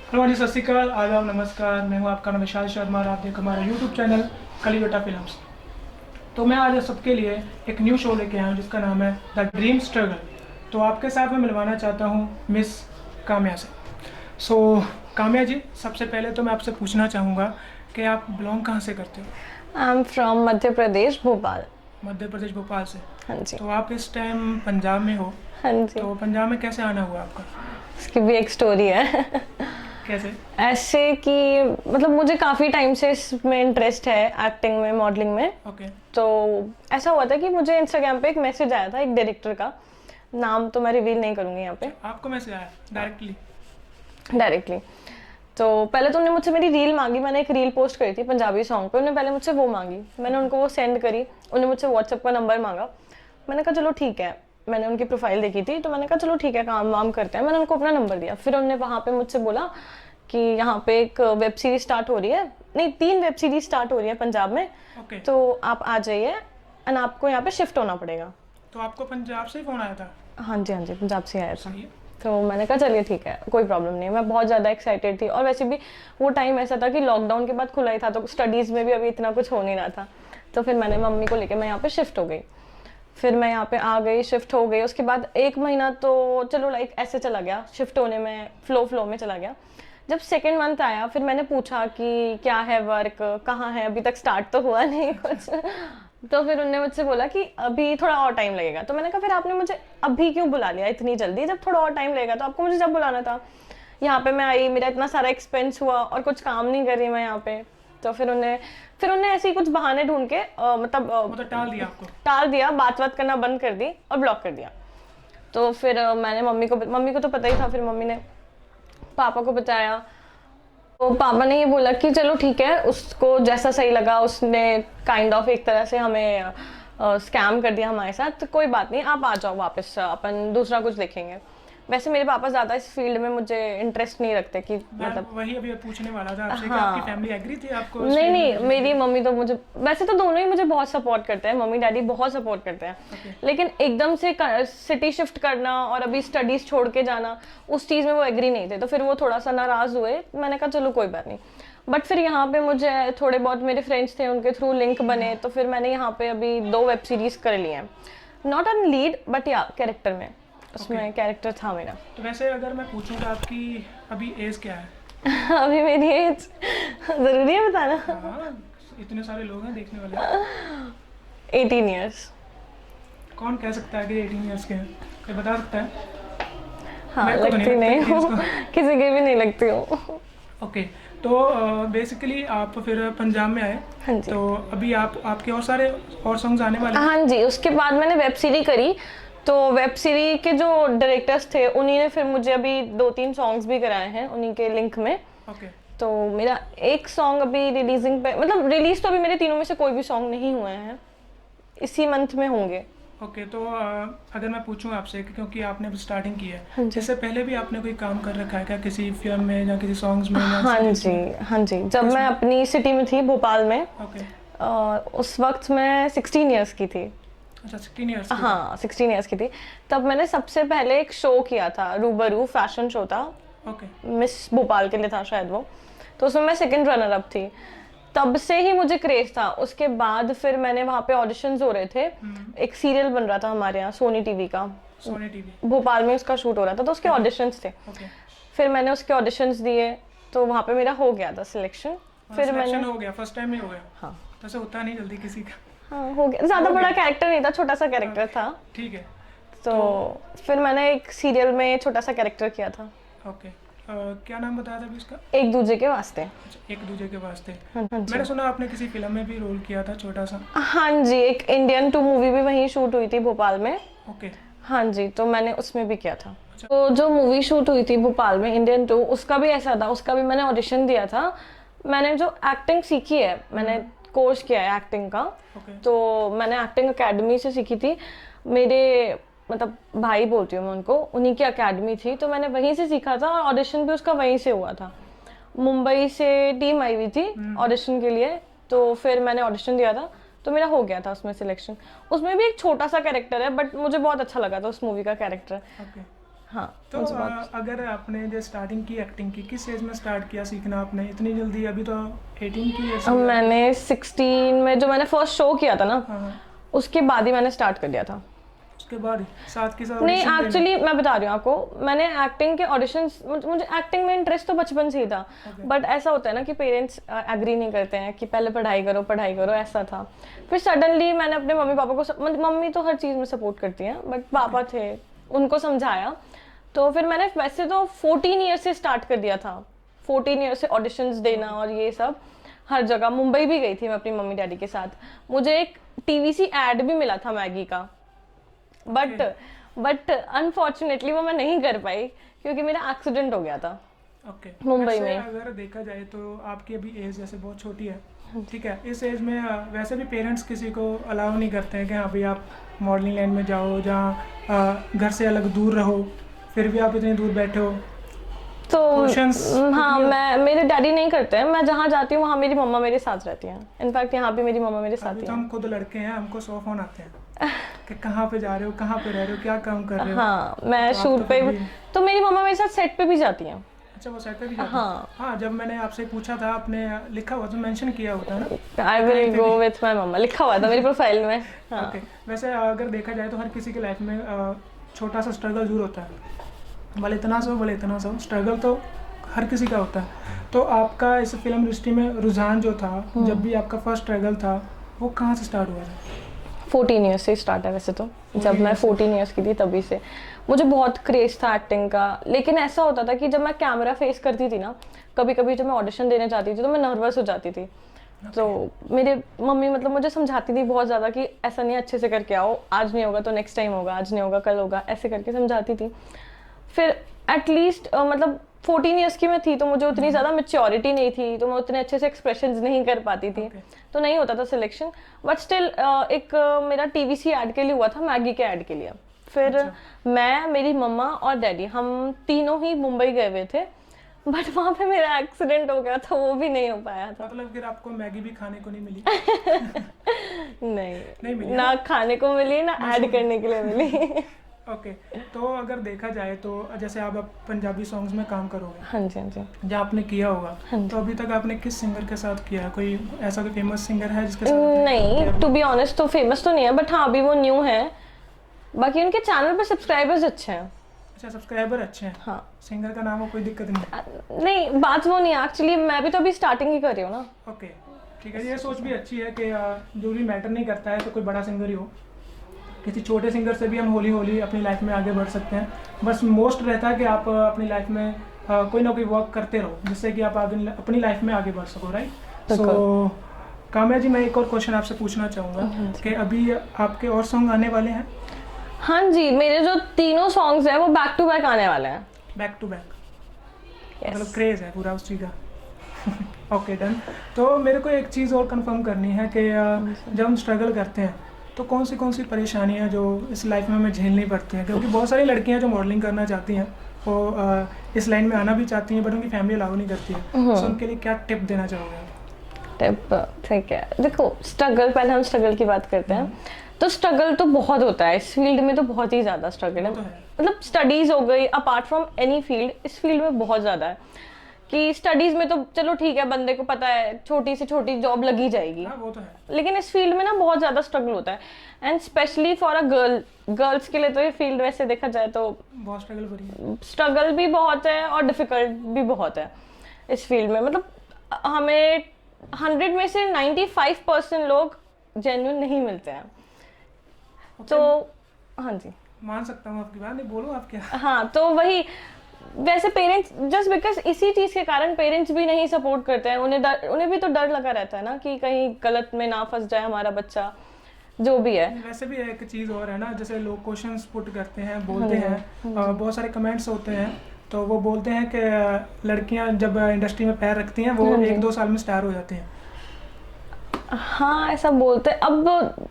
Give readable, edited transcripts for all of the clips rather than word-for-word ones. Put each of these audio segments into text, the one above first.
Hello जी, सत श्रीकाल, आदाब, नमस्कार। मैं हूं आपका नाम विशाल शर्मा और आप देख हमारा यूट्यूब चैनल कली बेटा फिल्म्स। तो मैं आज सबके लिए एक न्यू शो लेके आया हूं जिसका नाम है द ड्रीम स्ट्रगल। तो आपके साथ मैं मिलवाना चाहता हूं मिस काम्या से। सो काम्या जी, सबसे पहले तो मैं आपसे पूछना चाहूँगा कि आप बिलोंग कहाँ से करते हो? I am from Madhya Pradesh Bhopal. Madhya Pradesh, Bhopal से। हाँ जी। तो आप इस टाइम पंजाब में हो, हाँ जी। तो पंजाब में कैसे आना हुआ आपका? इसकी भी एक स्टोरी है। कैसे? ऐसे कि मतलब मुझे काफ़ी टाइम से इसमें इंटरेस्ट है, एक्टिंग में, मॉडलिंग में। ओके। तो ऐसा हुआ था कि मुझे इंस्टाग्राम पे एक मैसेज आया था एक डायरेक्टर का। नाम तो मैं रिवील नहीं करूँगी यहाँ पे आपको मैसेज आया डायरेक्टली? डायरेक्टली। तो पहले तो उन्होंने मुझसे मेरी रील मांगी। मैंने एक रील पोस्ट करी थी पंजाबी सॉन्ग पे। उन्होंने पहले मुझसे वो मांगी, मैंने उनको वो सेंड करी। उन्होंने मुझसे व्हाट्सएप का नंबर मांगा। मैंने कहा चलो ठीक है। मैंने उनकी प्रोफाइल देखी थी तो मैंने कहा चलो ठीक है, काम वाम करते हैं। मैंने उनको अपना नंबर दिया। फिर उन्होंने वहाँ पे मुझसे बोला कि यहाँ पे एक वेब सीरीज स्टार्ट हो रही है, नहीं 3 वेब सीरीज स्टार्ट हो रही है पंजाब में। ओके। तो आप आ जाइए एंड आपको यहाँ पे शिफ्ट होना पड़ेगा। तो आपको पंजाब से ही फ़ोन आया था? हाँ जी, हाँ जी, पंजाब से आया था। सही है। तो मैंने कहा चलिए ठीक है, कोई प्रॉब्लम नहीं है। मैं बहुत ज़्यादा एक्साइटेड थी और वैसे भी वो टाइम ऐसा था कि लॉकडाउन के बाद खुला ही था, तो स्टडीज़ में भी अभी इतना कुछ हो नहीं रहा था। तो फिर मैंने मम्मी को लेकर मैं यहाँ पे शिफ्ट हो गई। फिर मैं यहाँ पे आ गई, शिफ्ट हो गई। उसके बाद 1 महीना तो चलो लाइक ऐसे चला गया, शिफ्ट होने में फ्लो में चला गया। जब सेकेंड मंथ आया फिर मैंने पूछा कि क्या है वर्क, कहाँ है, अभी तक स्टार्ट तो हुआ नहीं कुछ। तो फिर उन्होंने मुझसे बोला कि अभी थोड़ा और टाइम लगेगा। तो मैंने कहा फिर आपने मुझे अभी क्यों बुला लिया इतनी जल्दी? जब थोड़ा और टाइम लगेगा तो आपको मुझे जब बुलाना था। यहाँ पे मैं आई, मेरा इतना सारा एक्सपेंस हुआ और कुछ काम नहीं कर रही मैं यहाँ पे। तो फिर उन्हें ऐसे ही कुछ बहाने ढूंढ के मतलब टाल दिया आपको? टाल दिया, बात करना बंद कर दी और ब्लॉक कर दिया। तो फिर मैंने मम्मी को तो पता ही था। फिर मम्मी ने पापा को बताया। तो पापा ने ये बोला कि चलो ठीक है, उसको जैसा सही लगा। उसने काइंड ऑफ एक तरह से हमें स्कैम कर दिया हमारे साथ। तो कोई बात नहीं, आप आ जाओ वापस, अपन दूसरा कुछ देखेंगे। वैसे मेरे पापा ज़्यादा इस फील्ड में मुझे इंटरेस्ट नहीं रखते कि मतलब वही अभी पूछने वाला था आपसे कि हाँ। आपकी फैमिली एग्री थी आपको इस नहीं फील्ड में नहीं, भेजने के मेरी लिए? मम्मी तो मुझे, वैसे तो दोनों ही मुझे बहुत सपोर्ट करते हैं, मम्मी डैडी बहुत सपोर्ट करते हैं। ओके। लेकिन एकदम से सिटी शिफ्ट करना और अभी स्टडीज छोड़ के जाना, उस चीज़ में वो एग्री नहीं थे। तो फिर वो थोड़ा सा नाराज़ हुए। मैंने कहा चलो कोई बात नहीं। बट फिर यहाँ पे मुझे थोड़े बहुत मेरे फ्रेंड्स थे, उनके थ्रू लिंक बने। तो फिर मैंने यहाँ पे अभी 2 वेब सीरीज कर ली हैं। नॉट ऑन लीड बट या कैरेक्टर में, उसमें कैरेक्टर था मेरा। तो वैसे अगर मैं पूछूं तो आपकी अभी एज क्या है? अभी मेरी एज ज़रूरी है बताना? हाँ, इतने सारे लोग हैं देखने वाले। 18 ईयर्स। कौन कह सकता है कि 18 ईयर्स के हैं? कोई बता सकता है? हाँ, मेरे को तो लगती नहीं लगता हूँ, किसी की भी नहीं लगती हूँ। ओके। तो बेसिकली आप फिर पंजाब में आए। हाँ जी। तो अभी आपके और सारे और सॉन्ग्स आने वाले हैं? हाँ जी, उसके बाद मैंने वेब सीरीज करी। तो वेब सीरीज के जो डायरेक्टर्स थे उन्हीं ने फिर मुझे अभी 2-3 सॉन्ग्स भी कराए हैं उन्हीं के लिंक में। ओके। तो मेरा एक सॉन्ग अभी रिलीजिंग पे, मतलब रिलीज तो अभी मेरे तीनों में से कोई भी सॉन्ग नहीं हुए हैं, इसी मंथ में होंगे। ओके। तो अगर मैं पूछूं आपसे क्योंकि आपने अभी स्टार्टिंग की है, हाँ जी। इससे पहले भी आपने कोई काम कर रखा है क्या किसी फिल्म में या किसी सॉन्ग्स में या हाँ सीरीज जी, में? हाँ जी, जब मैं अपनी सिटी में थी भोपाल में, ओके। उस वक्त मैं 16 ईयर्स की थी। अच्छा, 16 ईयर्स? हाँ, 16 ईयर्स की थी। तब मैंने सबसे पहले एक शो किया था, रूबरू फैशन शो था, ओके। मिस भोपाल के लिए था शायद वो। तो उसमें मैं सेकंड रनर अप थी। तब से ही मुझे क्रेज था। उसके बाद फिर मैंने वहाँ पे ऑडिशंस हो रहे थे। एक सीरियल बन रहा था हमारे यहाँ सोनी टीवी का, सोनी टीवी। भोपाल में उसका शूट हो रहा था, तो उसके ऑडिशंस थे। ओके। फिर मैंने उसके ऑडिशंस दिए, तो वहाँ पे मेरा हो गया था सिलेक्शन। फिर मैंने, सिलेक्शन हो गया, फर्स्ट टाइम में हो गया? हाँ तो ऐसा होता नहीं जल्दी किसी का। हाँ, हो गया। ज़्यादा बड़ा कैरेक्टर नहीं था, छोटा सा कैरेक्टर था। ठीक है। तो फिर मैंने एक सीरियल में छोटा सा कैरेक्टर किया था। ओके। क्या नाम बताया था अभी उसका? एक दूजे के वास्ते। अच्छा, एक दूजे के वास्ते। हाँ जी। मैंने सुना आपने किसी फिल्म में भी रोल किया था छोटा सा? हाँ जी, एक इंडियन 2 मूवी भी वहीं शूट हुई थी भोपाल में। ओके। हाँ जी, तो मैंने उसमें भी किया था। अच्छा। तो जो मूवी शूट हुई थी भोपाल में इंडियन 2, उसका भी ऐसा था। उसका भी मैंने ऑडिशन दिया था। मैंने जो एक्टिंग सीखी है, मैंने कोर्स किया है एक्टिंग का। ओके। तो मैंने एक्टिंग अकेडमी से सीखी थी। मेरे मतलब भाई बोलती हूँ मैं उनको, उन्हीं की अकेडमी थी, तो मैंने वहीं से सीखा था और ऑडिशन भी उसका वहीं से हुआ था। मुंबई से टीम आई हुई थी ऑडिशन के लिए, तो फिर मैंने ऑडिशन दिया था, तो मेरा हो गया था उसमें सिलेक्शन। उसमें भी एक छोटा सा कैरेक्टर है, बट मुझे बहुत अच्छा लगा था उस मूवी का कैरेक्टर। ओके। हाँ तो मुझे बहुत अगर आपने जो स्टार्टिंग की एक्टिंग की, किस एज में स्टार्ट किया सीखना आपने इतनी जल्दी? अभी तो 18 की एज मैंने 16 में जो मैंने फर्स्ट शो किया था ना, हाँ, उसके बाद ही मैंने स्टार्ट कर दिया था। उसके बाद ही साथ के साथ नहीं audition देने? एक्चुअली मैं बता रही हूँ आपको, मैंने एक्टिंग के ऑडिशंस, मुझे एक्टिंग में इंटरेस्ट तो बचपन से ही था, बट ऐसा होता है ना कि पेरेंट्स एग्री नहीं करते हैं कि पहले पढ़ाई करो, ऐसा था। फिर सडनली मैंने अपने मम्मी पापा को, मम्मी तो हर चीज़ में सपोर्ट करती हैं, बट पापा थे, उनको समझाया। तो फिर मैंने वैसे तो 14 ईयर से स्टार्ट कर दिया था, 14 ईयर से ऑडिशंस देना और ये सब, हर जगह। मुंबई भी गई थी मैं अपनी मम्मी डैडी के साथ। मुझे एक टीवीसी एड भी मिला था मैगी का, बट अनफॉर्चुनेटली वो मैं नहीं कर पाई क्योंकि मेरा एक्सीडेंट हो गया था ओके। मुंबई में। अगर देखा जाए तो आपकी अभी एज जैसे बहुत छोटी है, ठीक है, इस एज में वैसे भी पेरेंट्स किसी को अलाउ नहीं करते हैं कि हाँ भाई आप मॉडलिंग लाइन में जाओ, जहाँ घर से अलग दूर रहो, फिर भी आप इतनी दूर बैठे हो। तो Questions हाँ, मेरे डैडी नहीं करते हैं, मैं जहाँ जाती हूँ वहाँ मेरी मम्मा मेरे साथ रहती हैं। इनफैक्ट यहाँ भी मेरी मम्मा मेरे साथ अभी ही तो हैं। हम खुद लड़के हैं, हमको 100 फोन आते हैं कि कहाँ पे जा रहे हो, कहाँ पे रह रहे हो, क्या काम कर रहे हो। हाँ मैं तो आप शूट तो पे फिर भी- तो मेरी मम्मा मेरे साथ सेट पे भी जाती हैं। अच्छा, वो साइड पे भी जाते हैं? हाँ हाँ, जब मैंने आपसे पूछा था आपने लिखा हुआ तो मेंशन किया होता है ना। I will go with my मम्मा, लिखा हुआ था मेरी प्रोफाइल में। हाँ ओके। वैसे अगर देखा जाए तो हर किसी की लाइफ में छोटा सा स्ट्रगल जरूर होता है, भले इतना सा स्ट्रगल तो हर किसी का होता है। तो आपका इस फिल्म इंडस्ट्री में रुझान जो था, जब भी आपका फर्स्ट स्ट्रगल था, वो कहाँ से स्टार्ट हुआ था? 14 ईयर्स से स्टार्ट है वैसे तो। जब मैं 14 ईयर्स की थी तभी से मुझे बहुत क्रेज था एक्टिंग का। लेकिन ऐसा होता था कि जब मैं कैमरा फेस करती थी ना, कभी कभी जब मैं ऑडिशन देने जाती थी तो मैं नर्वस हो जाती थी। तो मेरे मम्मी मतलब मुझे समझाती थी बहुत ज़्यादा कि ऐसा नहीं, अच्छे से करके आओ, आज नहीं होगा तो नेक्स्ट टाइम होगा, आज नहीं होगा कल होगा, ऐसे करके समझाती थी। फिर एटलीस्ट मतलब 14 ईयर्स की मैं थी तो मुझे उतनी ज़्यादा मेच्योरिटी नहीं थी, तो मैं उतने अच्छे से एक्सप्रेशंस नहीं कर पाती थी। तो नहीं होता था सिलेक्शन। बट स्टिल एक मेरा टीवीसी ऐड के लिए हुआ था, मैगी के ऐड के लिए। फिर मैं, मेरी मम्मा और डैडी, हम तीनों ही मुंबई गए हुए थे, बट वहाँ पे मेरा एक्सीडेंट हो गया था, वो भी नहीं हो पाया था। मतलब फिर आपको मैगी भी खाने को नहीं मिली? नहीं मिली ना खाने को मिली ना ऐड करने के लिए मिली। ओके। तो अगर देखा जाए तो जैसे आप अब पंजाबी सॉन्ग्स में काम करोगे, हाँ जी, हाँ जी। जो आपने किया होगा, तो अभी तक आपने किस सिंगर के साथ किया है? कोई ऐसा कोई फेमस सिंगर है जिसके साथ? नहीं, टू बी ऑनेस्ट तो फेमस तो नहीं है, बट हाँ अभी वो न्यू है। बाकी उनके चैनल पर सब्सक्राइबर्स अच्छे हैं। अच्छा, सब्सक्राइबर अच्छे हैं। हाँ सिंगर का नाम हो, कोई दिक्कत नहीं? नहीं, बात वो नहीं है एक्चुअली, मैं भी तो अभी स्टार्टिंग ही कर रही हूँ ना। ओके, ठीक है। ये सोच भी अच्छी है कि जो भी मैटर नहीं करता है तो कोई बड़ा सिंगर ही हो, किसी छोटे सिंगर से भी हम हौली हौली अपनी लाइफ में आगे बढ़ सकते हैं। बस मोस्ट रहता है कि आप अपनी लाइफ में कोई ना कोई वर्क करते रहो, जिससे कि आप आगे अपनी लाइफ में आगे बढ़ सको, राइट? सो काम्या जी, मैं एक और क्वेश्चन आपसे पूछना चाहूँगा कि अभी आपके और सॉन्ग आने वाले हैं? हाँ जी, मेरे जो तीनों सॉन्ग्स हैं वो बैक टू बैक आने वाले हैं। Back to back? Yes. मतलब क्रेज है पूरा उस चीज़ का। Okay, done. तो मेरे को एक चीज़ और कंफर्म करनी है कि जब हम स्ट्रगल करते हैं तो कौन सी परेशानियां जो इस लाइफ में हमें झेलनी पड़ती हैं? क्योंकि बहुत सारी लड़कियां जो मॉडलिंग करना चाहती हैं वो इस लाइन में आना भी चाहती हैं, बट उनकी फैमिली अलाउ नहीं करती है। तो उनके लिए क्या टिप देना चाहोगे? टिप, ठीक है, देखो स्ट्रगल, पहले हम स्ट्रगल की बात करते हैं। तो स्ट्रगल तो बहुत होता है इस फील्ड में, तो बहुत ही ज़्यादा स्ट्रगल है। मतलब स्टडीज़ हो गई, अपार्ट फ्रॉम एनी फील्ड, इस फील्ड में बहुत ज़्यादा है। कि स्टडीज़ में तो चलो ठीक है, बंदे को पता है छोटी से छोटी जॉब लगी जाएगी, वो तो है। लेकिन इस फील्ड में ना बहुत ज़्यादा स्ट्रगल होता है, and specially for a girls के लिए तो ये फील्ड वैसे देखा जाए तो बहुत स्ट्रगल भरी, स्ट्रगल भी बहुत है और डिफिकल्ट भी बहुत है इस फील्ड में। मतलब हमें 100 में से 95% लोग जेन्युइन नहीं मिलते हैं। तो हाँ जी, मान सकता हूँ आपकी बात, नहीं बोलो आप क्या। हाँ, तो वही, वैसे पेरेंट्स जस्ट बिकॉज इसी चीज़ के कारण पेरेंट्स भी नहीं सपोर्ट करते हैं। उन्हें भी तो डर लगा रहता है ना कि कहीं गलत में ना फंस जाए हमारा बच्चा, जो भी है। वैसे भी एक चीज़ और है ना, जैसे लोग क्वेश्चंस पुट करते हैं, बोलते हैं, बहुत सारे कमेंट्स होते हैं, तो वो बोलते हैं कि लड़कियां जब इंडस्ट्री में पैर रखती हैं वो 1-2 साल में स्टार हो जाती हैं। हाँ ऐसा बोलते हैं। अब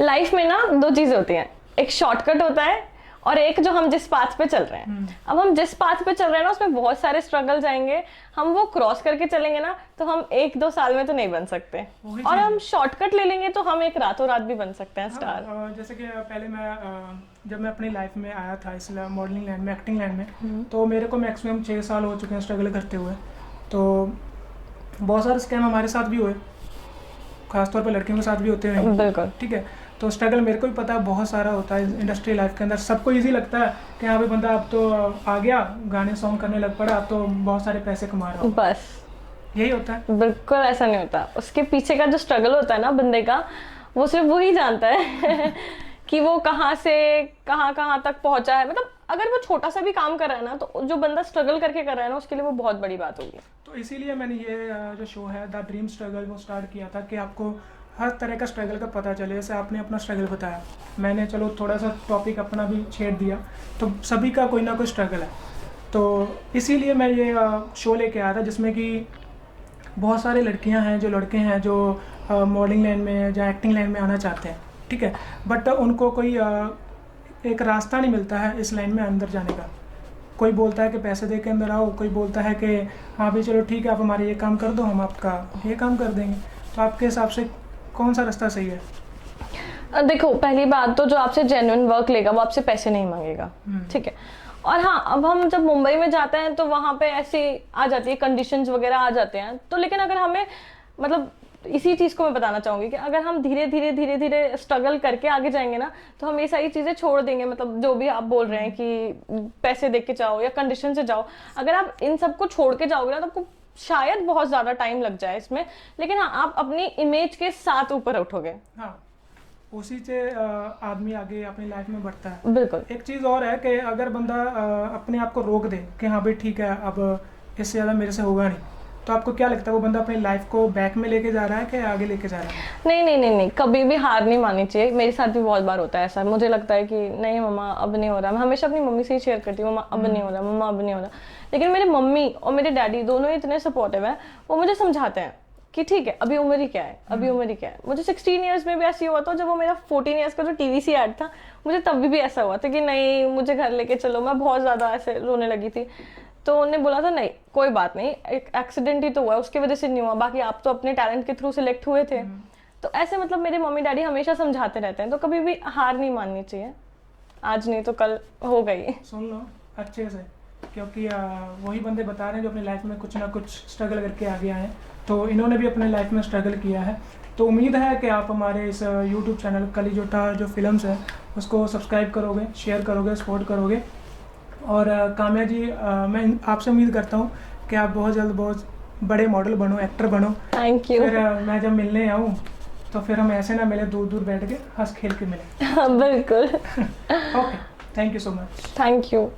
लाइफ में ना 2 चीज़ होती हैं, एक शॉर्टकट होता है और एक जो हम जिस पाथ पे चल रहे हैं। अब हम जिस पाथ पे चल रहे हैं ना, उसमें बहुत सारे स्ट्रगल जाएंगे, हम वो क्रॉस करके चलेंगे ना, तो हम 1-2 साल में तो नहीं बन सकते, और हम शॉर्टकट ले लेंगे तो हम एक रातों रात भी बन सकते हैं स्टार। जैसे कि पहले मैं जब मैं अपनी लाइफ में आया था इस मॉडलिंग लाइन में, एक्टिंग लाइन में, तो मेरे को मैक्सिमम 6 साल हो चुके हैं स्ट्रगल करते हुए। तो बहुत सारे स्कैम हमारे साथ भी हुए, खासतौर पर लड़कियों के साथ भी होते हैं। बिल्कुल। ठीक है, तो स्ट्रगल मेरे को भी पता है बहुत सारा होता है इंडस्ट्री लाइफ के अंदर। सबको इजी लगता है कि हाँ भाई बंदा अब तो आ गया, गाने सॉन्ग करने लग पड़ा, अब तो बहुत सारे पैसे कमा रहा हो, बस यही होता है। बिल्कुल ऐसा नहीं होता। उसके पीछे का जो स्ट्रगल होता है ना बंदे का, वो सिर्फ वो ही जानता है कि वो कहाँ से कहाँ तक पहुंचा है। मतलब अगर वो छोटा सा भी काम कर रहा है ना, तो जो बंदा स्ट्रगल करके कर रहा है ना, उसके लिए वो बहुत बड़ी बात होगी। तो इसीलिए मैंने ये जो शो है द ड्रीम स्ट्रगल वो स्टार्ट किया था कि आपको हर तरह का स्ट्रगल का पता चले। जैसे आपने अपना स्ट्रगल बताया, मैंने चलो थोड़ा सा टॉपिक अपना भी छेड़ दिया, तो सभी का कोई ना कोई स्ट्रगल है। तो इसीलिए मैं ये शो लेके आया था जिसमें कि बहुत सारे लड़कियां हैं, जो लड़के हैं, जो मॉडलिंग लाइन में या एक्टिंग लाइन में आना चाहते हैं, ठीक है, बट उनको कोई एक रास्ता नहीं मिलता है इस लाइन में अंदर जाने का। कोई बोलता है कि पैसे दे के अंदर आओ, कोई बोलता है कि हाँ भाई चलो ठीक है आप हमारे ये काम कर दो, हम आपका ये काम कर देंगे। तो आपके हिसाब से कौन सा रास्ता सही है? देखो, पहली बात तो जो आपसे जेन्युइन वर्क लेगा वो आपसे पैसे नहीं मांगेगा, ठीक है। और हाँ, अब हम जब मुंबई में जाते हैं तो वहाँ पे ऐसी आ जाती है कंडीशंस वगैरह आ जाते हैं। तो लेकिन अगर हमें, मतलब इसी चीज़ को मैं बताना चाहूँगी कि अगर हम धीरे धीरे स्ट्रगल करके आगे जाएंगे ना, तो हम ये सारी चीज़ें छोड़ देंगे। मतलब जो भी आप बोल रहे हैं कि पैसे दे के जाओ या कंडीशन से जाओ, अगर आप इन सबको छोड़ के जाओगे ना, तो आपको शायद बहुत ज़्यादा टाइम लग जाए इसमें, लेकिन हाँ आप अपनी इमेज के साथ ऊपर उठोगे। हाँ, उसी से आदमी आगे अपनी लाइफ में बढ़ता है। बिल्कुल। एक चीज़ और है कि अगर बंदा अपने आप को रोक दे कि हाँ भाई ठीक है अब इससे ज़्यादा मेरे से होगा नहीं, तो आपको क्या लगता है वो बंदा अपनी लाइफ को बैक में लेके जा रहा है कि आगे लेके जा रहा है? नहीं, कभी भी हार नहीं माननी चाहिए। मेरे साथ भी बहुत बार होता है ऐसा। मुझे लगता है कि नहीं मम्मा अब नहीं हो रहा। मैं हमेशा अपनी मम्मी से ही शेयर करती हूँ, मम्मा अब नहीं हो रहा, मम्मा अब नहीं हो रहा। लेकिन मेरी मम्मी और मेरे डैडी दोनों ही इतने सपोर्टिव हैं, वो मुझे समझाते हैं कि ठीक है अभी उम्र ही क्या है, अभी उम्र ही क्या है। मुझे 16 ईयर्स में भी ऐसे हुआ था, जब वो मेरा 14 ईयर्स का जो TVC ऐड था, मुझे तब भी ऐसा हुआ था कि नहीं मुझे घर लेके चलो। मैं बहुत ज़्यादा ऐसे रोने लगी थी। तो उन्होंने बोला था नहीं कोई बात नहीं, एक एक्सीडेंट ही तो हुआ, उसकी वजह से नहीं हुआ, बाकी आप तो अपने टैलेंट के थ्रू सिलेक्ट हुए थे। तो ऐसे मतलब मेरे मम्मी डैडी हमेशा समझाते रहते हैं। तो कभी भी हार नहीं माननी चाहिए, आज नहीं तो कल हो गई। सुन लो अच्छे से, क्योंकि वही बंदे बता रहे हैं जो अपनी लाइफ में कुछ ना कुछ स्ट्रगल करके आगे आए हैं। तो इन्होंने भी अपने लाइफ में स्ट्रगल किया है। तो उम्मीद है कि आप हमारे इस यूट्यूब चैनल कलीजोटा जो फिल्म्स है उसको सब्सक्राइब करोगे, शेयर करोगे, सपोर्ट करोगे। और काम्या जी, मैं आपसे उम्मीद करता हूँ कि आप बहुत जल्द बहुत बड़े मॉडल बनो, एक्टर बनो। Thank you. फिर मैं जब मिलने आऊँ तो फिर हम ऐसे ना मिले, दूर दूर बैठ के हंस खेल के मिले। बिल्कुल। Okay, thank you so much. Thank you.